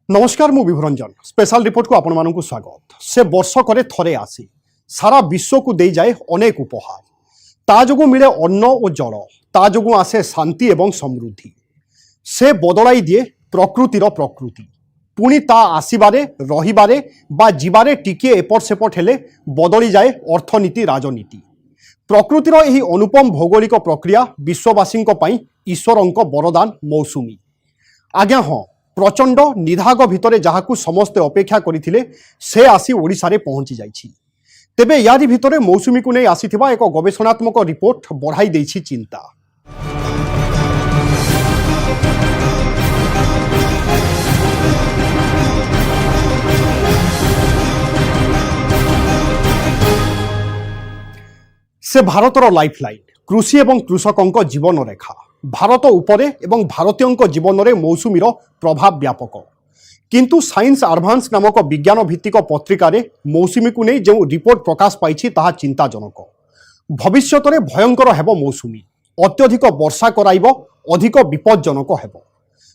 नमस्कार मु विभरंजन special report को आपण मानक स्वागत। से वर्षक थरे आसी सारा विश्व को दे जाए अनेक उपहार। ता जोगु मिले अन्न और जल, ता जोगु आसे शांति एवं समृद्धि। से बदलाई दिए प्रकृतिर प्रकृति। पुणी ता आसीबारे रहिबारे बा जीवारे टिके एपट सेपट हेले बदली जाए अर्थनीति राजनीति। प्रकृतिर एही अनुपम भौगोलिक प्रक्रिया विश्ववासी ईश्वरंक वरदान मौसुमी। आज्ञा हाँ, प्रचंड निधाग भितरे जहाकू समस्ते अपेक्षा करथिले से आसी ओडिशा रे पहुंची जाइछि। तेबे यारी भितरे मौसुमी को नहीं आसीथिबा एक गवेषणात्मक रिपोर्ट बढ़ाई देछि चिंता। से भारतर लाइफलाइन, कृषि एवं कृषकों जीवन रेखा। भारत उपरे एवं भारतीयों जीवन में मौसुमीर प्रभाव व्यापक। किंतु साइंस एडवांस नामक विज्ञान भित्तिक पत्रिका रे मौसुमी को नहीं जो रिपोर्ट प्रकाश पाई ताहा चिंताजनक। भविष्यत में भयंकर हेब मौसुमी। अत्यधिक वर्षा कराइब, अधिक विपज्जनक हेब।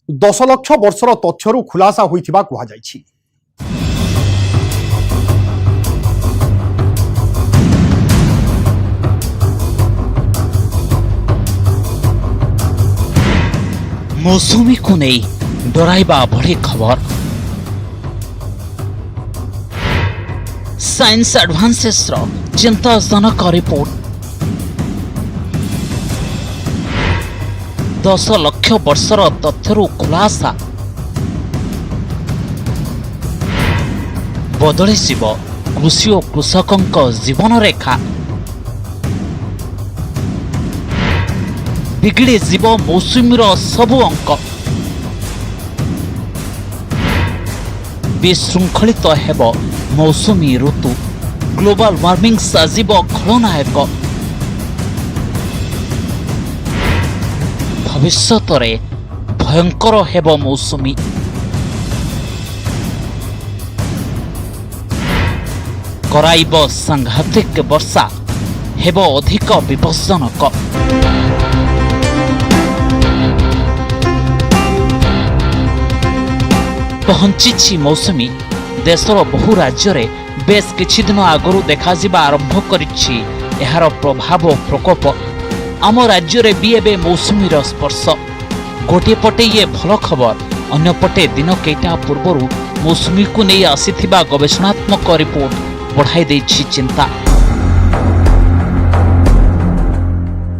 10 लाख वर्षर तथ्यरू खुलासा होइथिबा कुहा जाइछि। मौसुमी को नहीं डराइबा बड़ी खबर। साइंस एडवांसेस रो चिंताजनक रिपोर्ट। 10 लाख वर्षर तथ्यरू खुलासा। बदली जीव कृषि और कृषकों जीवन रेखा। बिगड़ी जीव मौसुमीर सबु अंक। विशृंखलित हेब मौसुमी ऋतु। ग्लोबल वार्मिंग साजिब खलनायक। भविष्यत रे भयंकर हेब मौसुमी। कराइब सांघातिक वर्षा। हेब अधिक विपज्जनक। पहुंची मौसुमी देशर बहु राज्य रे बेस किछि दिन आगरू देखा जिबा आरंभ करिछि एहार प्रभाव और प्रकोप। आम राज्य रे भी एबे मौसुमीर स्पर्श। गोटे पटे ये भल खबर, अन्य पटे दिन केटा पूर्वरु मौसुमी को नहीं आसीथिबा गवेषणात्मक रिपोर्ट बढ़ाई दैछि चिंता।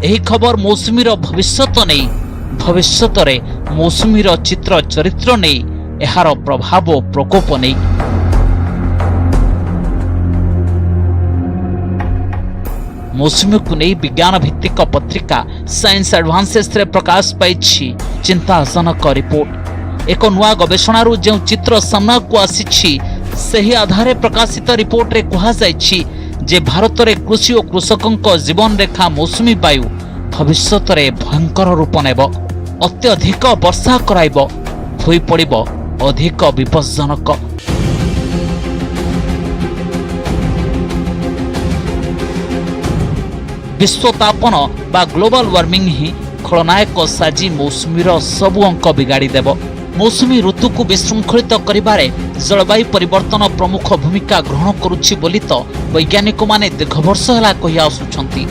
एही खबर मौसुमीर भविष्यत नहीं, भविष्यत रे मौसुमीर चित्र चरित्र नहीं, एहार प्रभाव और प्रकोप नहीं। मौसुमी को नहीं विज्ञान भित्तिक पत्रिका साइंस एडवांसेस रे प्रकाश पाई चिंताजनक रिपोर्ट। एक नुआ गवेषणारू जो चित्र सामना को आसी सही आधारे प्रकाशित रिपोर्ट रे कहा जायछि जे भारत रे कृषि और कृषकों जीवन रेखा मौसुमी वायु भविष्यत रे भयंकर रूप नेब। अत्यधिक वर्षा कराइब, होई पड़िब अधिक विपज्जनक। विश्वतापन बा ग्लोबल वार्मिंग ही खलनायक साजी मौसुमीर सबु अंक बिगाड़ी देब। मौसुमी ऋतु को विशृंखलित करिबारे जलवायु परिवर्तन प्रमुख भूमिका ग्रहण करुछि बोली तो वैज्ञानिक माने दीर्घ वर्ष होला कहि आसुछंती।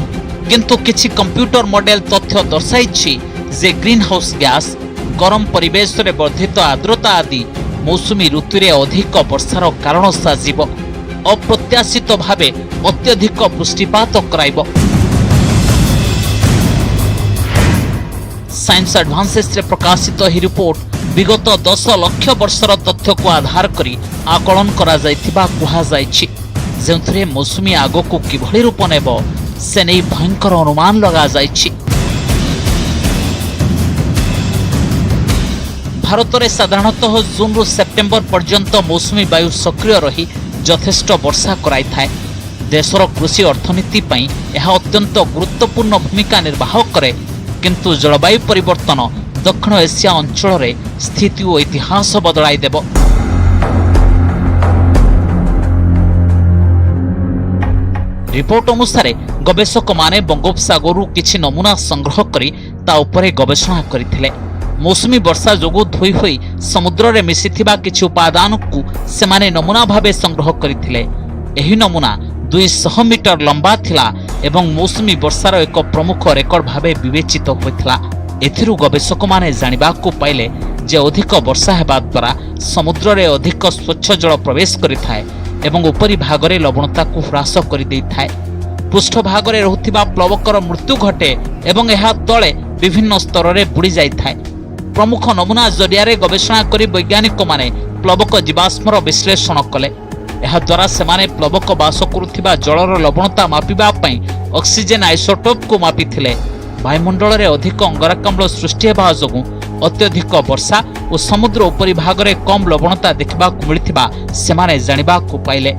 किंतु किछि कंप्यूटर मॉडल तथ्य दर्शाइछि जे ग्रीन हाउस गैस, गरम परिवेश रे वर्धित आर्द्रता आदि मौसुमी ऋतु रे अधिक वर्षार कारण साजिब। अप्रत्याशित भावे अत्यधिक वृष्टिपात कराइब। साइंस एडवांसेस रे प्रकाशित ही रिपोर्ट विगत 10 लाख वर्षर तथ्य को आधार करी आकलन करा जायथिबा कुहा जायछि, जेउथरे मौसुमी आगो को किभଳି रूप नेब से नै भयंकर अनुमान लगा जायछि। भारत में साधारणतः जून रु सेप्टेम्बर पर्यंत मौसुमी वायु सक्रिय रही यथेष्ट वर्षा कराई थाए। देशर कृषि अर्थनीति पई यह अत्यंत गुरुत्वपूर्ण भूमिका निर्वाह करे। किंतु जलवायु परिवर्तन दक्षिण एशिया अंचल रे स्थिति और इतिहास बदलाई देब। रिपोर्ट अनुसार गवेषक माने बंगोपसागरु किछि नमूना संग्रह करी ता उपरे गवेषणा करिथिले। मौसुमी वर्षा जोगु धोई होई समुद्र रे मिसिथिबा किछि उपादान को सेमाने नमूना भाबे संग्रह करिथिले। एही नमूना 200 मीटर लंबा थिला एवं मौसुमी वर्षार एक प्रमुख रेकर्ड भाबे विवेचित होइथिला। एथिरु गवेषक माने जानिबा को पाइले जे अधिक वर्षा हेबा द्वारा समुद्र रे अधिक स्वच्छ जल प्रवेश करिथाय एवं उपरी भागरे लवणता को ह्रास करि दैथाय। पृष्ठ भागरे रहुथिबा प्लवकर मृत्यु घटे एवं एहा तळे विभिन्न स्तर रे बुडी जाइथाय। प्रमुख नमूना जरिया गवेषणा करी वैज्ञानिक माने प्लवक जीवाश्मर विश्लेषण कले। एहा द्वारा सेमाने प्लवक बास करुथिबा जलर लवणता मापिबा पई ऑक्सीजन आइसोटोप को मापिथिले। वायुमंडल रे अधिक अंगारकाम्ल सृष्टि हेबा जोगु अत्यधिक वर्षा और समुद्र उपरी भागरे कम लवणता देखबा को मिलिथिबा सेमाने जानिबा को पाइले।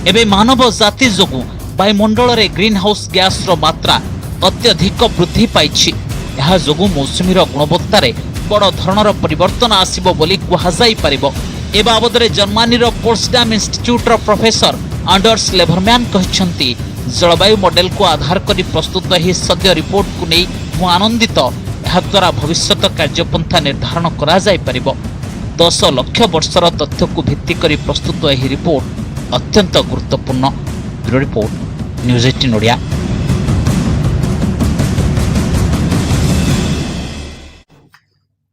एबे मानव जाति जोगु वायुमंडल रे ग्रीन हाउस गैस रो मात्रा अत्यधिक वृद्धि पाइछि। एहा जोगु मौसुमीर गुणवत्ता रे बड़ धरणर परिवर्तन आसिबो बोली कुहाजाई परिबो। ए बाबदरे जर्मनीर पोट्सडाम इंस्टीट्यूटर प्रोफेसर आंडर्स लेभरमैन कहछंती जलवायु मॉडल को आधार करी प्रस्तुत ही सद्य रिपोर्ट को नहीं मु आनंदित। एहा द्वारा भविष्यत कार्यपंथा निर्धारण करा जाय परिबो। 10 लाख वर्षर तथ्य को भित्ति करी प्रस्तुत यह रिपोर्ट अत्यंत गुरुत्वपूर्ण। Bureau report news 18 Odia.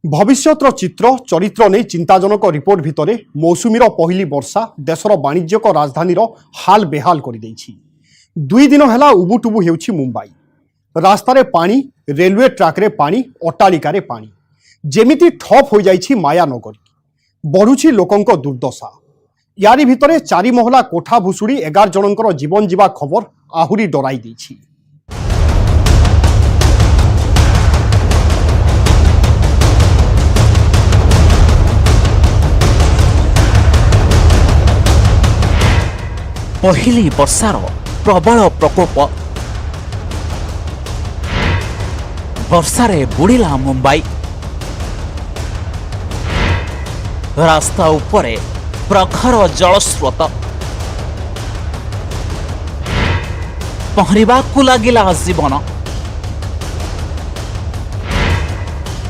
भविष्यतर चित्र चरित्र नहीं चिंताजनक रिपोर्ट भितर मौसुमीर पहली वर्षा देशर वाणिज्यक राजधानीर हाल बेहाल कर देछि। 2 दिन है उबुटुबु हेउछि मुंबई। रास्तार पानी, रेलवे ट्रैक रे पानी, अट्टालिकार पानी जेमिति ठप हो जाइछि मायानगरी। बढ़ुछि लोकंक दुर्दशा। यारी भितरे 4 महला कोठा भुसुड़ी 11 जनकर जीवन जीवा खबर आहुरी डराई देछि। पहली वर्षार प्रबल प्रकोप। वर्षारे बुड़िला मुंबई। रास्ता उपरे प्रखर जलस्रोत। पहरिबाकु लागिला जीवन।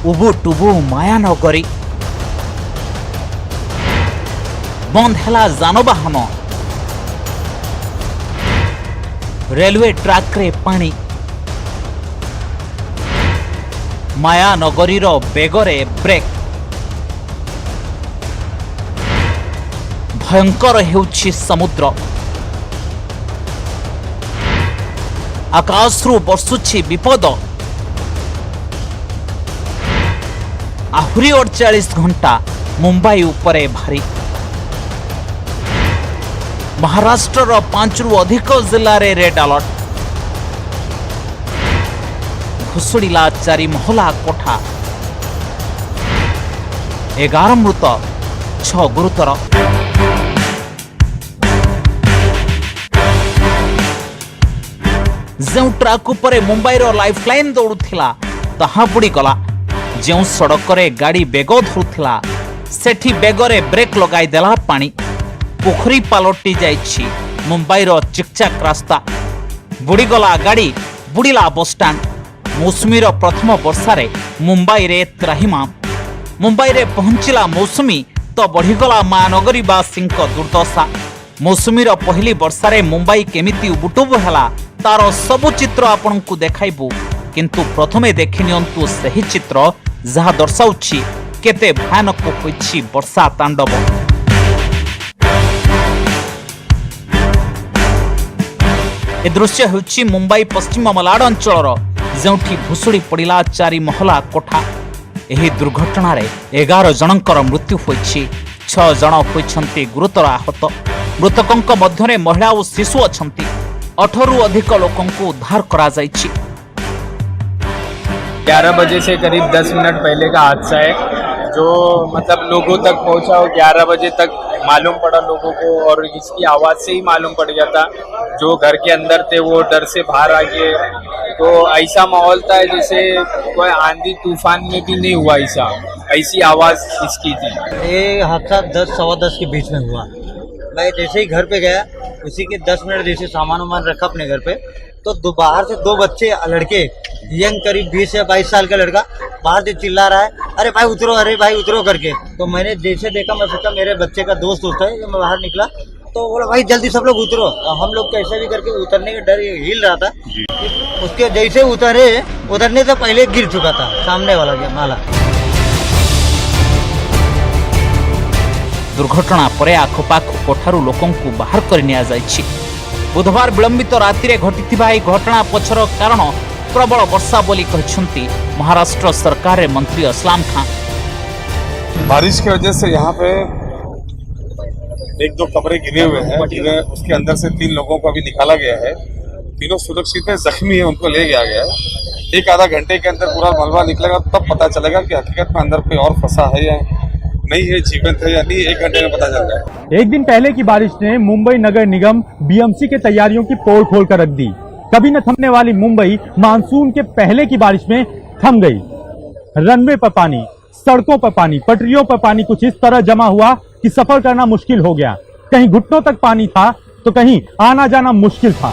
उबुटुबु मायानगरी। बंद हैला जानबाहन। रेलवे ट्रैक रे पानी। मायानगरीर बेगरे ब्रेक। भयंकर हेउछि समुद्र। आकाशरू बर्षुछि विपद। आहुरी 48 घंटा मुंबई उपरे भारी। महाराष्ट्र 5 रु अधिक जिल्ला रे रेड अलर्ट। भुसुड़िला 4 महला कोठा। 11 मृत, 6 गुरुतर। जो ट्रक उपरे मुंबईर लाइफलाइन दौड़ुथिला ताहा बुड़ी गला। जो सड़क रे गाड़ी बेग धरुथिला सेठी बेगरे ब्रेक लगाई देला पानी। पोखरी पालटी जाइछि मुंबईर चिकचाक रास्ता। बुड़ीगला गाड़ी, बुड़िला बसस्टाण्ड। मौसुमीर प्रथम वर्षारे मुंबई रे त्राहिमाम। मुंबई रे पहुंचिला मौसुमी तो बढ़ीगला महानगरीवासी दुर्दशा। मौसुमीर पहली वर्षारे मुंबई केमिति उबुटुबु हैला तार सबु चित्र आपनकु देखाइबु। किंतु प्रथमे देखि नियंतु सही चित्र जहा दर्शाउछि केते भयानक होइछि वर्षा तांडव। ए दृश्य होछि मुंबई पश्चिम मलाड अंचलर जोठी भुसुड़ी पड़िला 4 महला कोठा। एही दुर्घटना रे 11 जनकर मृत्यु होइछि। 6 जन होइछन्ति गुरुतर आहत। मृतकंक मध्यरे महिला और शिशु अछन्ति। 18 रु अधिक लोकंकु उद्धार करा जाइछि। 11 बजे से करीब 10 मिनट पहले का हादसा है जो मतलब लोगों तक पहुंचा और 11 बजे तक मालूम पड़ा लोगों को और इसकी आवाज़ से ही मालूम पड़ गया था। जो घर के अंदर थे वो डर से बाहर आ गए। तो ऐसा माहौल था जैसे कोई आंधी तूफान में भी नहीं हुआ ऐसी आवाज़ इसकी थी। ये हादसा 10 सवा 10 के बीच में हुआ। मैं जैसे ही घर पे गया, उसी के 10 मिनट जैसे सामान वामान रखा अपने घर पे, तो बाहर से 2 बच्चे लड़के, यंग करीब 20 या 22 साल का लड़का बाहर से चिल्ला रहा है, अरे भाई उतरो करके। तो मैंने जैसे देखा, मैं सोचा मेरे बच्चे का दोस्त होता है, मैं बाहर निकला तो बोला भाई जल्दी सब लोग उतरो। हम लोग कैसे भी करके उतरने का डर हिल रहा था। उसके जैसे उतरने से पहले गिर चुका था सामने वाला नाला। दुर्घटना परे आखपाख कोठारू लोकंकु बाहर कर निया जायछि। बुधवार विलंबित राति घटिथिबा एही घटना पछर कारण प्रबल वर्षा बोली कहछन्ती महाराष्ट्र सरकार मंत्री असलाम खान। बारिश की वजह से यहाँ पे 1-2 कमरे गिरे हुए हैं, उसके अंदर से 3 लोगों को अभी निकाला गया है। तीनों सुरक्षित है, जख्मी है, उनको ले गया गया है। 1 आधा घंटे के अंदर पूरा मलबा निकलेगा, तब पता चलेगा कि हकीकत में अंदर कोई और फंसा है या नहीं है, जीवंत है या नहीं। 1 घंटे में पता चल जाएगा। एक दिन पहले की बारिश ने मुंबई नगर निगम बीएमसी के तैयारियों की पोल खोल कर रख दी। कभी न थमने वाली मुंबई मानसून के पहले की बारिश में थम गई। रनवे पर पानी, सड़कों पर पानी, पटरियों पर पानी कुछ इस तरह जमा हुआ कि सफर करना मुश्किल हो गया। कहीं घुटनों तक पानी था तो कहीं आना जाना मुश्किल था।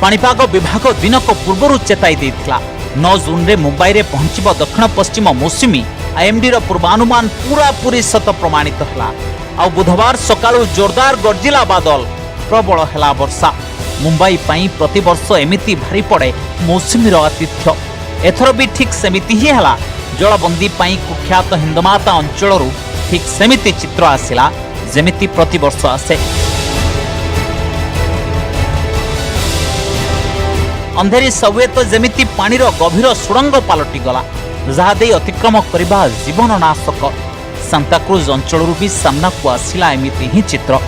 पाणीपाग विभाग दिन को पूर्व चेताई देथिला। 9 जून रे मुंबई रे पहुंचब दक्षिण पश्चिम मौसुमी आईएमडी रो पूर्वानुमान पूरा पूरी सत प्रमाणित हला। आ बुधवार सकाळु जोरदार गर्जिला बादल, प्रबल हला वर्षा। मुंबई पाई प्रतिवर्ष एमिति भारी पड़े मौसुमी रो आतिथ्य। एथर भी ठीक सेमिति ही हला। जलबंदी पाई कुख्यात हिंदमाता अंचलरू ठीक सेमिति चित्र आसिला जेमिति प्रतिवर्ष आसे। अंधेरी सबुए तो जेमिति पानीर गभीर सुड़ंग पलटि गला, जहा दे अतिक्रम करबा जीवन नाशक। सांताक्रुज अंचलरू भी सामना को आसिला एमिति ही चित्र।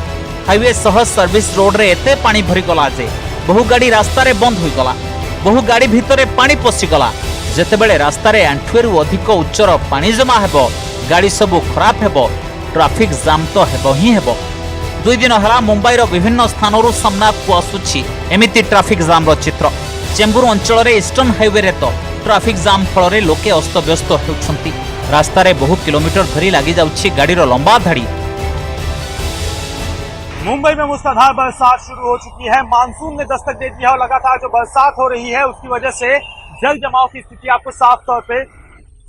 हाईवे सह सर्विस रोड रे एते पानी भरी गला जे बहु गाड़ी रास्ता रे बंद होई गला। बहु गाड़ी भितरे पानी पसी गला। जेतेबेले रास्ता रे आंठुएरु अधिक उच्चर पानी जमा हेबो, गाड़ी सबु खराब हेबो, ट्रैफिक जाम तो हेबो ही हेबो। 2 दिन हला मुंबई रो विभिन्न स्थानरू सामना को आसुछि एमिति ट्रैफिक जाम रो चित्र। चेंबूर अंचल रे ईस्टर्न हाईवे रे तो ट्रैफिक जाम फल रे लोके अस्तव्यस्त हेउछंती। रास्ता रे बहु किलोमीटर धरी लागि जाउछि गाड़ी रो लंबा धाड़ी। मुंबई में मूसलाधार बरसात शुरू हो चुकी है। मानसून ने दस्तक दे दी है और लगातार जो बरसात हो रही है उसकी वजह से जल जमाव की स्थिति आपको साफ तौर पे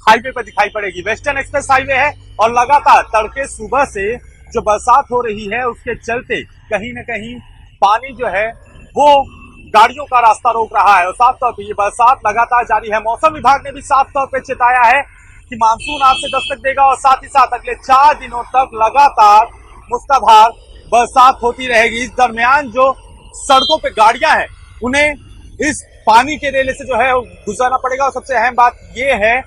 हाईवे पर दिखाई पड़ेगी। वेस्टर्न एक्सप्रेस हाईवे है और लगातार तड़के सुबह से जो बरसात हो रही है उसके चलते कहीं न कहीं पानी जो है वो गाड़ियों का रास्ता रोक रहा है और साफ तौर पे ये बरसात लगातार जारी है। मौसम विभाग ने भी साफ तौर पे चेताया है कि मानसून आज से दस्तक देगा और साथ ही साथ अगले 4 दिनों तक लगातार मूसलाधार बरसात होती रहेगी। इस दरमियान जो सड़कों पे गाड़ियां हैं उन्हें इस पानी के रेले से जो है गुजरना पड़ेगा और सबसे अहम बात ये है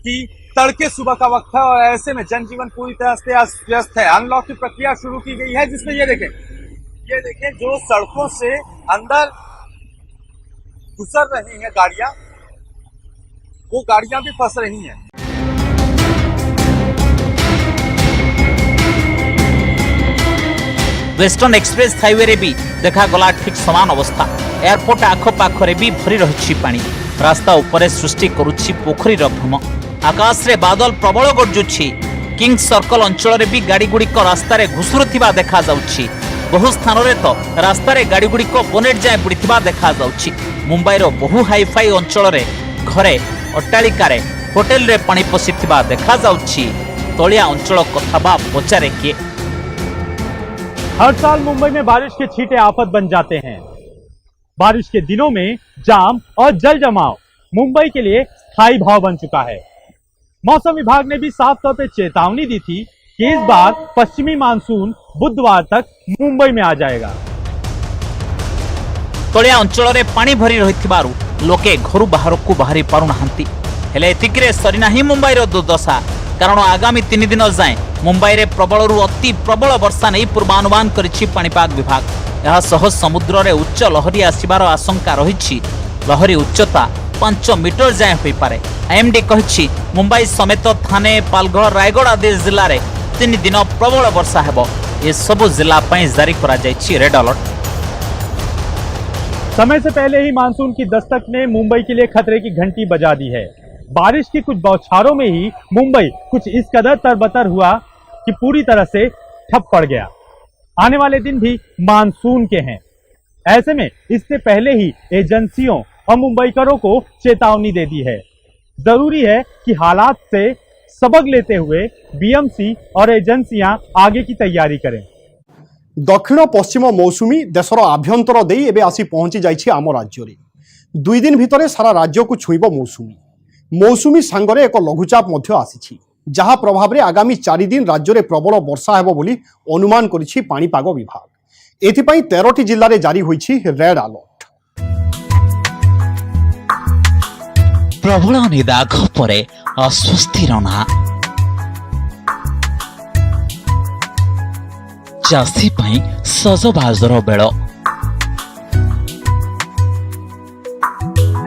कि तड़के सुबह का वक्त है और ऐसे में जनजीवन पूरी तरह से अस्त व्यस्त है। अनलॉक की प्रक्रिया शुरू की गई है जिसमें ये देखें जो सड़कों से अंदर गुजर रही हैं गाड़ियां, वो गाड़ियां भी फंस रही हैं। वेस्टर्न एक्सप्रेस हाईवे रे भी देखा गला ठीक समान अवस्था। एयरपोर्ट आखपाखरे भी भरी रही पानी। रास्ता उपरे सृष्टि करुछि पोखरीर भ्रम। आकाश रे बादल प्रबल गरजुछि। किंग सर्कल अंचल रे भी गाड़ी गुड़िक रास्ता रे घुसुरुथिबा देखा जाउछि। बहु स्थान रे तो रास्ता रे गाड़ी गुड़िक बोनेट जाए बुड़िथिबा देखा जाउछि। मुंबई रो बहु हाईफाई अंचल रे घरे, अट्टालिका रे, होटेल रे पानी पसिथिबा देखा जाउछि। तलिया अंचल कथा बा पचारे किए। हर साल मुंबई में बारिश के छींटे आफत बन जाते हैं। बारिश के दिनों में जाम और जल जमाव मुंबई के लिए स्थायी भाव बन चुका है। मौसम विभाग ने भी साफ तौर पर चेतावनी दी थी कि इस बार पश्चिमी मानसून बुधवार तक मुंबई में आ जाएगा। तलिया अंचल रे पानी भरी रहिथिबारु लोके घरु बाहर को बाहरी पारु नाहंती। हेले एतिकरे सरीना ही मुंबई रो दुर्दशा। कारण आगामी 3 दिन जाए मुंबई रे प्रबल अति प्रबल वर्षा नहीं पूर्वानुमान करिछि पाणीपाग विभाग। यह सह समुद्र रे उच्च लहरी आसिबार आशंका रही। लहरी उच्चता 5 मीटर जाए होई पारे। आईएमडी कहिछि मुंबई समेत थाने, पालघर, रायगढ़ आदि जिल्ला रे 3 दिन प्रबल वर्षा हेबो। ये सब जिला पई जारी करा जायछि रेड अलर्ट। समय से पहले ही मानसून की दस्तक ने मुंबई के लिए खतरे की घंटी बजा दी है। बारिश की कुछ बौछारों में ही मुंबई कुछ इस कदर तरबतर हुआ कि पूरी तरह से ठप पड़ गया। आने वाले दिन भी मानसून के हैं। ऐसे में इससे पहले ही एजेंसियों और मुंबईकरों को चेतावनी दे दी है। जरूरी है कि हालात से सबक लेते हुए बीएमसी और एजेंसियां आगे की तैयारी करें। दक्षिण पश्चिम मौसुमी देशर आभ्यंतर देई एबे आसी पहुंची जाइछि आम राज्य रे। 2 दिन भितरे सारा राज्य को छुईब मौसुमी सांगरे एक लघुचाप मध्य आसीछि, जहा प्रभाव रे आगामी 4 दिन राज्य रे प्रबल वर्षा हेबो बोली अनुमान करिछि पाणीपाग विभाग। एथिपाई 13टी जिल्ला रे जारी होइछि रेड अलर्ट। प्रबल निदाघ परे अस्वस्तिर ना चाषी पाई सजबाजर बेଳ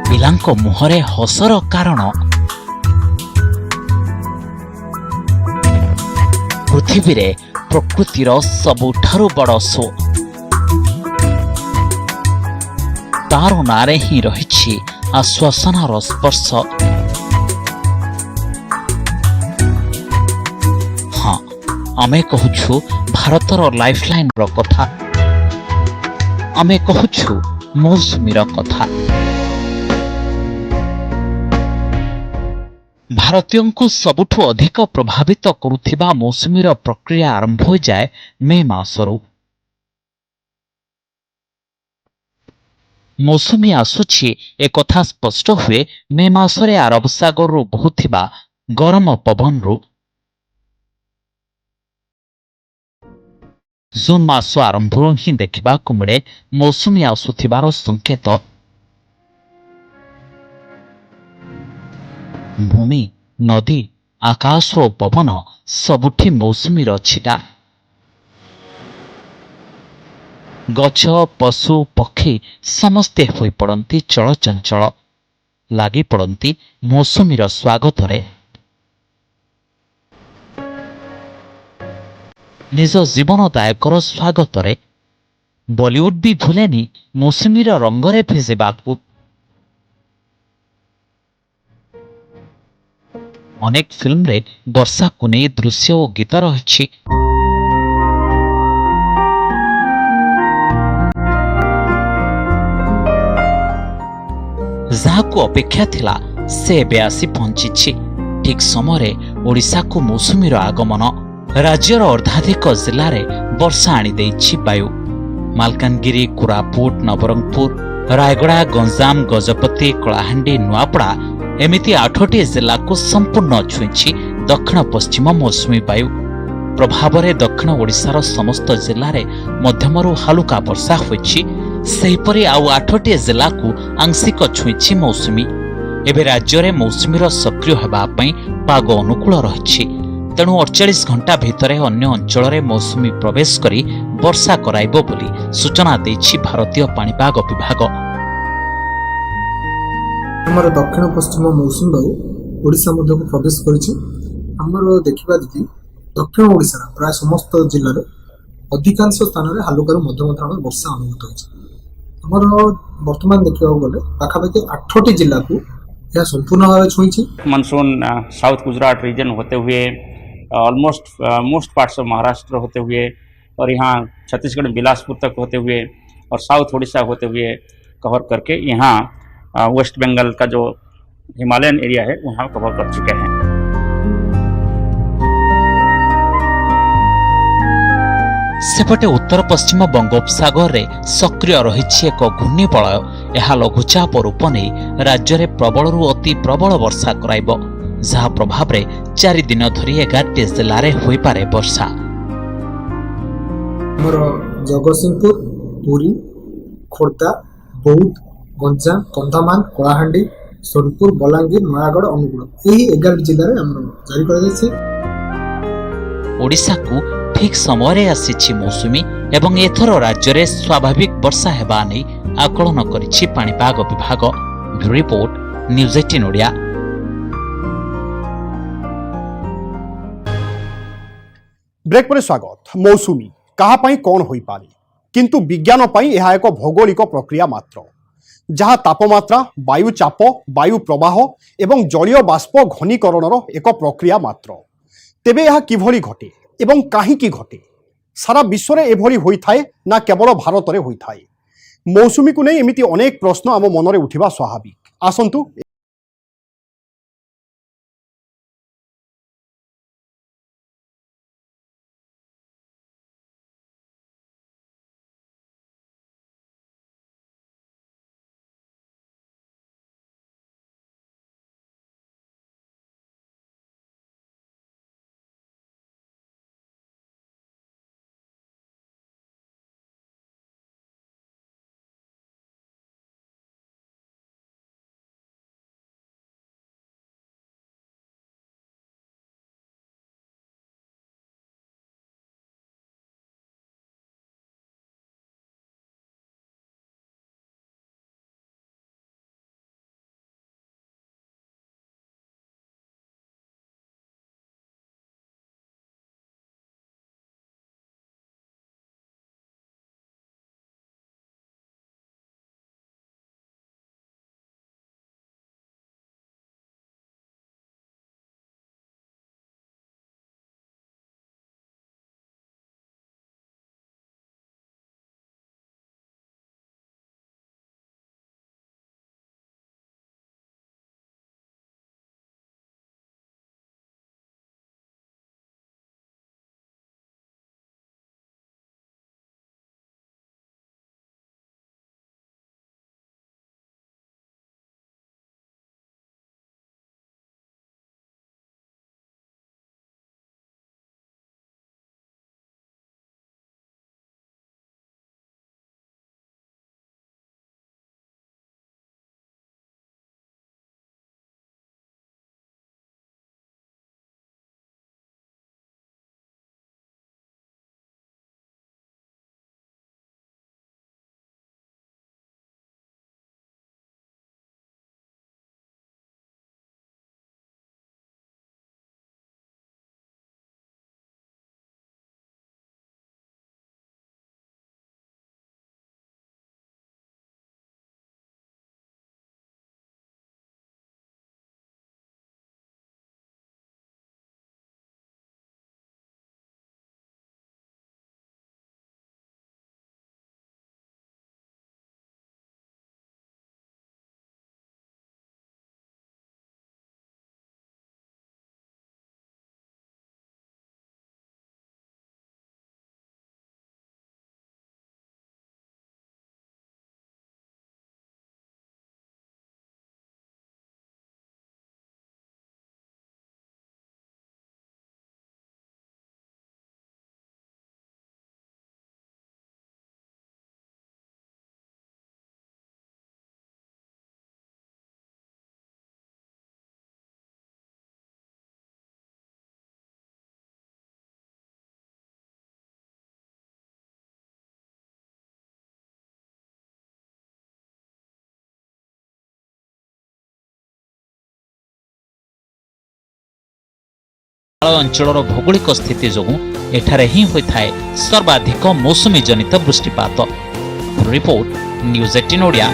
पिलांको मुहरे हसर कारण पृथ्वी रे प्रकृतिर सबुठारु बड़ शो तार नारे ही रही आश्वासनार स्पर्श। हाँ, आमे कहूछु भारतर लाइफलाइन रो कथा, आमे कहूछु मौसुमीर कथा। भारतीयों को सबुठु अधिक प्रभावित करुथिबा मौसुमीर प्रक्रिया आरंभ हो जाए मे मासरू। मौसुमी आसुछि एक कथा स्पष्ट हुए मे मासरे अरब सागर बहुथिबा गरम पवन रु। जून मास आरंभ ही देखा मिले मौसुमी आसुथिबार संकेत। भूमि, नदी, आकाश और पवन सबुठी मौसुमीर छिटा। गछ, पशु, पक्षी समस्ते होई पड़ती चलचंचल, लगी पड़ती मौसुमीर स्वागत रे। निज जीवनदायकर स्वागत रे बॉलीवुड भी भूलेनी मौसुमीर रंगरे भेजेबाकू। अनेक फिल्म रे वर्षा को नहीं दृश्य और गीत रही। जहाकू अपेक्षा थिला से एबे आसी पहुंची। ठीक समय ओडिशा को मौसुमीर आगमन। राज्यर अर्धाधिक जिले में वर्षा आनी देइछि वायु। मालकानगिरी, कोरापुट, नवरंगपुर, रायगड़ा, गंजाम, गजपति, कलाहांडी, नुआपड़ा एमिति 8टी जिला को संपूर्ण छुईछि दक्षिण पश्चिम मौसुमी वायु प्रभाव में। दक्षिण ओडिशार समस्त जिले में मध्यमरु हालुका वर्षा होइछि। सेहिपरि आउ 8टी जिला को आंशिक छुईछि मौसुमी। एबे राज्य में मौसुमीर सक्रिय हेबा पई पाग अनुकूल रहिछि। तेणु 48 घंटा भितर अन्य अंचल में मौसुमी प्रवेश करी वर्षा कराइबो बोली सूचना देछि भारतीय पाणीपाग विभाग। आमर दक्षिण पश्चिम मौसुमी बायु ओडिशा मध्य को प्रवेश करिछि। आमर देखिबा जदि दक्षिण ओडिशा प्राय समस्त जिल्ला रे अधिकांश स्थान रे हालुका मध्यम धरणर वर्षा अनुभूत होइछि। आमर वर्तमान देखिबा गले पाखापाखि 8टी जिल्ला को यह संपूर्ण भाव छुईछि। मानसून साउथ गुजरात रीजन होते हुए almost most parts of Maharashtra होते हुए और यहाँ छत्तीसगढ़ बिलासपुर तक होते हुए और साउथ उड़ीसा होते हुए कवर करके यहाँ वेस्ट बंगाल का जो हिमालयन एरिया है वहाँ कवर कर चुके हैं। सेपटे उत्तर पश्चिम बंगोपसागर रे सक्रिय रही एक घूर्णिबलय। यह लघुचाप रूप नहीं राज्य में प्रबलरू अति प्रबल वर्षा कराइब, जहा प्रभाव रे 4 दिन धरी 11टी जिले में होई पारे वर्षा। जगतसिंहपुर, पुरी, खोर्धा, बौद्ध, गंजाम, कंधमाल, कलाहांडी, सोनपुर, बलांगीर, नयागढ़, अनुगुल यही 11 जिले में जारी कर ओडिशा को ठीक समय आसी मौसुमी एवं एथर राज्य में स्वाभाविक वर्षा हेबा नहीं आकलन करिछि पाणीपाग विभाग। Bureau report, news 18 Odia. Break पर स्वागत। मौसुमी कहा पाई कौन होई पारे, किंतु विज्ञान पाई यह एक भौगोलिक प्रक्रिया मात्र, जहाँ तापमात्रा, वायु चाप, वायु प्रवाह एवं जलीय बाष्प घनीकरणर एक प्रक्रिया मात्र। तेबे यह किभली घटे एवं काहींकी घटे सारा विश्व में एभली होइथाए ना केवल भारत में होइथाए मौसुमी को नहीं एमिति अनेक प्रश्न आम मन में उठिबा स्वाभाविक। आसंतु अंचल भौगोलिक स्थिति जोगुं एठारे ही होइथाए सर्वाधिक मौसुमी जनित वृष्टिपात। Report news 18 Odia.